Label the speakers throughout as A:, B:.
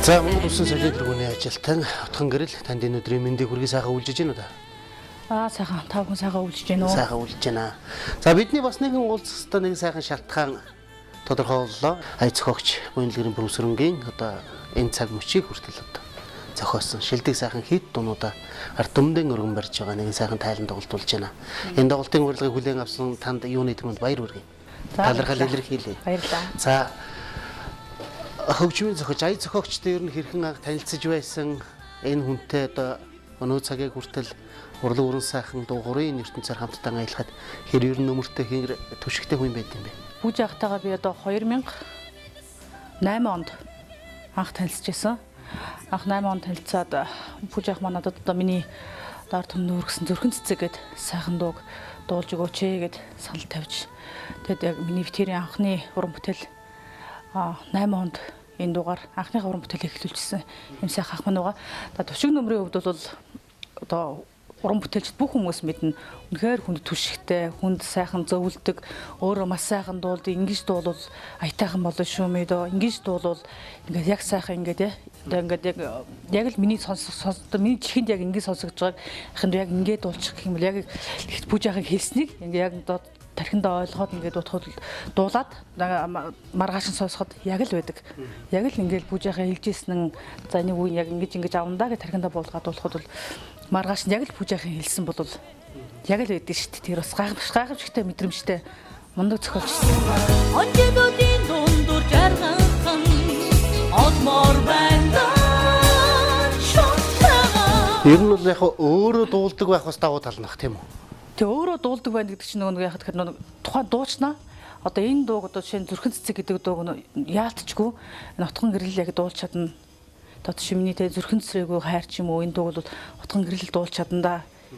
A: За Монгол Улсын соёлын тэргүүний ажилтан Утган гэрэл танд энэ өдрийн мэндийг хүргэе сайхан үйлжиж байна уу да?
B: Сайхан тав хүн сайхан үйлжиж байна уу?
A: Сайхан үйлжиж байна. За бидний бас нэгэн уулзах ёстой нэг сайхан шалтгаан тодорхойллоо. Ая зохиогч Буянлгэрийн Бүрэмсрэнгийн одоо энэ цаг мөчийг хүртэл одоо зохиосон шилдэг сайхан хит дуунуудаа ард түмэн өргөн барьж байгаа нэгэн сайхан тайлан тоглолтуулж байна. Энэ тоглолтын урилгыг хүлээн авсан танд юуны төрөнд баяр хүргэе. Талархал илэрхийлье.
B: Баярлалаа.
A: За хөгжмийн зохиогч ая зохиогчтой ер нь хэрхэн анх танилцж байсан энэ хүнтэй одоо өнөө цагийг хүртэл урлаг өрн сайхан дугуурын ертөнцөөр хамтдаа аялахад хэр ер нь нөмөртэй хэр түшигтэй хүн байд юм бэ?
B: Пүүж ахтайгаа би одоо 2008 онд анх танилцж байсан. Анх 8 онд танилцаад Пүүж ах манад одоо миний даар түн нүүргсэн зүрхэн цэцэг гэд сайхан дууг дуулж өгөөч гэд санал тавьж тэгэд яг миний битэрийн анхны уран бүтээл 8 онд энэ дугаар анхныхаа уран бүтээлийг эхлүүлчихсэн юм сайхан ах маань байгаа. Төвшиг нөмрийн хувьд бол одоо уран бүтээлчд бүх хүмүүс мэднэ. Үнэхээр хүнд түшигтэй, хүнд сайхан зөвлөдөг, өөрөө маш сайхан дуулдаг. Ингиж дуулвал аятайхан болно шүү мэй дөө. Ингиж дуулвал ингээд яг сайхан ингээд ингээд яг л миний миний чихэнд яг ингээд сонсогдож байгааг ахын яг ингээд дуулчих гэх юм бол яг Пүүж ахыг хэлснийг ингээд яг тархиндаа ойлгоод ингээд дуулаад маргааш нь сонсоход яг л байдаг. Яг л ингээд Пүүж ахыг хэлжсэн нь за нэг үе яг ингэж авандаа гэж тархиндаа буулгаад дуулахад бол маргааш нь яг л Пүүж ахыг хэлсэн бол яг л байдаг шүү дээ. Тэр бас гайхамшигтай мэдрэмжтэй мундаг зохиолч. Онцгодын дундуур жаргахан олмор байна.
A: Ер нь бол яг өөрөө дуулдаг байх бас давуу тал нах тийм үү?
B: Тэг өөрөө дуулдаг байна гэдэг чинь нөгөө яхад тэгэхээр тухайн дуучнаа одоо энэ дууг одоо жишээ нь зүрхэн цэцэг гэдэг дууг яалтчгүй энэ Утган гэрэл яг дуулж чадна. Одоо шимний тэ зүрхэн цэцрээгүй хайр ч юм уу энэ дууг бол Утган гэрэл дуулж чадна да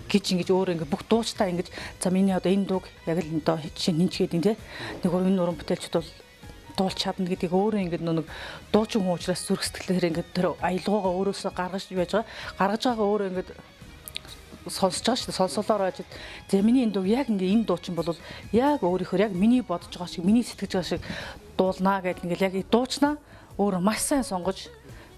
B: гэж ингэж өөрөө ингэ бүх дуучтаа ингэж за миний одоо энэ дууг яг л одоо жишээ нь хинчгээд энэ нэг энэ уран бүтээлчд бол дуулж чадна гэдгийг өөрөө ингэ нэг дуучин хүн учраас зүрх сэтгэлээр ингэ тэр аялгаагаа өөрөөсөө гаргаж байж байгаа. Гаргаж байгаа өөрөө ингэ сонсож байгаа шүү дээ. Сонсолоор байж за миний энэ дуу яг ингээ энэ дуучин бол яг өөрийнхөө яг миний бодож байгаа шиг миний сэтгэж байгаа шиг дуулнаа гэдэг ингээл яг дуучнаа өөрөө маш сайн сонгож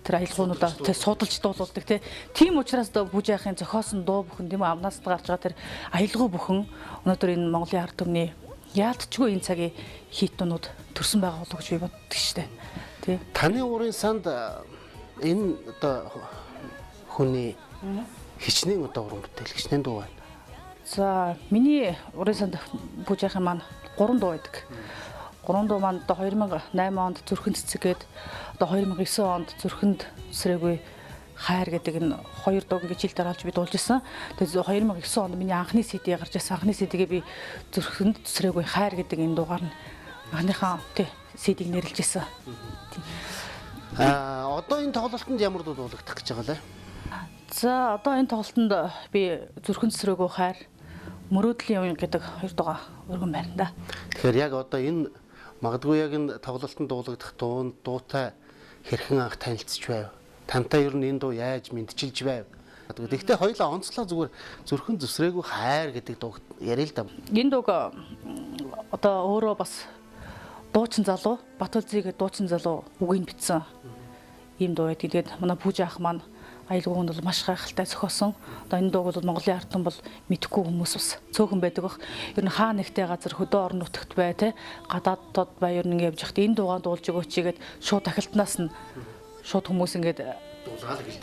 B: тэр аялгуунуудаа тэр судалж дуулуулдаг тийм учраас Пүүж ахын зохиосон дуу бүхэн тийм амнаас гарч байгаа тэр аялгуу бүхэн өнөөдөр энэ Монголын ард түмний яалтчгүй энэ цагийн хитнууд төрсөн байгаа болов гэж би боддог шүү дээ. Тий.
A: Таны урын санд энэ одоо хүний хичнээн одоо уран бүтээл хичнээн дуу байна.
B: За миний урын санд Пүүж ахын маань 3 дуу байдаг. 3 дуу маань одоо 2008 онд зүрхэн цэцэгээд одоо 2009 онд зүрхэнд цэцрээгүй хайр гэдэг энэ 2 дууг ингээд жил дараалж би дуулж исэн. Тэгээд 2009 онд миний анхны CD гарч ирсэн. Анхны CD-гээ би зүрхэнд цэцрээгүй хайр гэдэг энэ дуугаар нь анхныхаа CD-г нэрлэж исэн.
A: Одоо энэ тоглолтод ямар дуу дуулагдах гэж байгаа лээ?
B: За одоо энэ тоглолтод би зүрхэн цэцрээгүй хайр мөрөөдлийн уян гэдэг 2 дууга өргөн байна да.
A: Тэгэхээр яг одоо энэ магадгүй яг энэ тоглолтод дуулагдах дуутай хэрхэн анх танилцж байв? Тантай ер нь энэ дуу яаж мэдчилж байв? Гэхдээ хоёулаа онцлог зүгээр зүрхэн зүсрээгүй хайр гэдэг дуу яриа л да.
B: Энэ дууг одоо өөрөө бас дуучин залуу Батулзий гэдэг дуучин залуу үгийг бичсэн ийм дуу байдаг. Тэгээд манай Пүүж ах маань аялгуунд бол маш гайхалтай зохиосон. Одоо энэ дууг бол Монголын ард түмэн бол мэдхгүй хүмүүс бас цөөхөн байдаг бах. Ер нь хаа нэгтэй газар хөдөө орон нутагт бай те гадаадд бай ер нь ингэ явж хахад энэ дуугаа дуулж өгөөч гээд шууд ахилтнаас нь шууд хүмүүс ингээд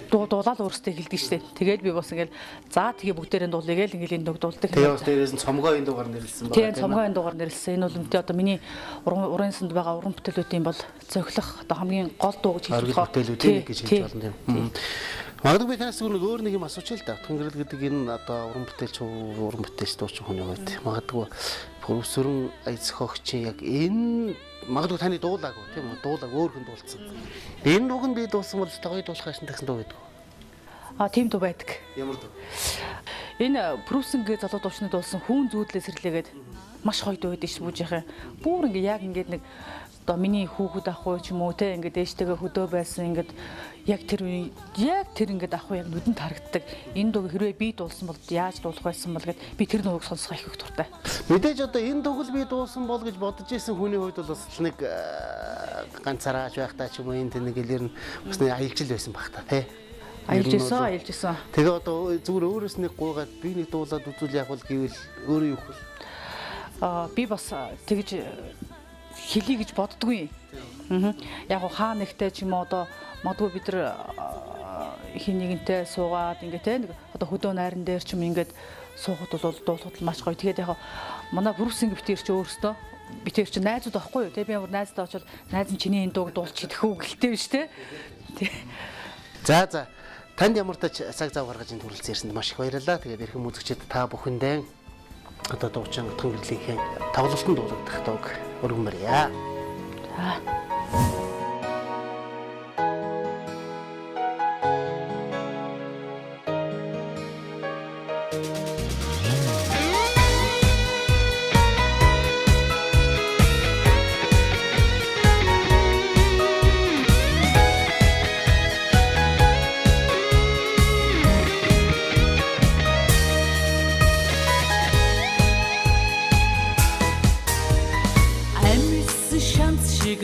B: дуулаад өөрсдөө хэлдэг штеп. Тэгээд би бас ингээд за тэгээ бүгдээрээ дуулъя гээл ингээд энэ дууг дуулдаг.
A: Тэгээ бас дээрээс нь цомгоо энэ дуугаар нэрлсэн байна.
B: Тийм цомгоо энэ дуугаар нэрлсэн. Энэ бол үнэтэй одоо миний уран санд байгаа уран бүтээлүүдийн бол цохилох одоо хамгийн гол дуу гэж хэлж байгаа.
A: Бүтээлүүдийн гэж хэлж болно тийм. Магадгүй би танаас өөр нэг юм асууч л да. Утган гэрэл гэдэг энэ одоо уран бүтээлч дуучин хүний үед магадгүй Бүрэмсрэн ая зохиогчийн яг энэ магадгүй таны дуулаагүй тийм үү? Дуулааг өөр хүн дуулсан. Энэ дууг нь би дуулсан бол гоё дуулах хашин тагсан дуу гэдэг.
B: Тийм дуу байдаг.
A: Ямар дуу?
B: Энэ Бүрэмсрэнгээ залуу дуучны дуулсан хүн зүүдлээ сэрлээгээд маш гоё дуу байдаг шүү Пүүж ахын. Бүр ингээ яг ингээд нэг одоо миний хүүхэд ахгүй ч юм уу те ингээд ээжтэйгээ хөдөө байсан ингээд яг тэр ингээд ахгүй яг нүдэнд харагддаг. Энэ дууг хэрвээ би дуулсан бол яаж дуулах байсан бол гэд би тэр дууг сонсох их дуртай.
A: Мэдээж одоо энэ дууг л би дуулсан бол гэж бодож исэн хүний хувьд бол бас нэг ганцаараач байхдаа ч юм уу энэ тэнэг л ер нь бас нэг аялал жил байсан баг та тий.
B: Аялж исэн.
A: Тэгээ одоо зүгээр өөрөөс нэг гуйгаад би нэг дуулаад үзүүл яг бол гэвэл өөрөө юу хэл.
B: Би бас тэгж хэлий гэж боддгүй. Яг хаа нэгтэй ч юм уу одоо магадгүй бид нар хин нэгэнтэй суугаад ингээ те нэг одоо хөдөө найран дээр ч юм ингээд суухад бол дуулахад маш гоё. Тэгээд яг манай бүрс ингэ битэр чи өөрөөсөө битэр чи найзууд байхгүй юу те би ямар найзтай очоод найз нь чиний энэ дууг дуулчих идэх үү гэлтэй биш те.
A: За танд ямар тач цаг зав гаргаж энэ хүрэлцэн ирсэнд маш их баярлалаа. Тэгээд эрхэм үзэгчид та бүхэндээ одоо дуучин Утган гэрлийнхээ тоглолтын дуулагдах дууг өргөмөрье.
C: Амис шанс шиг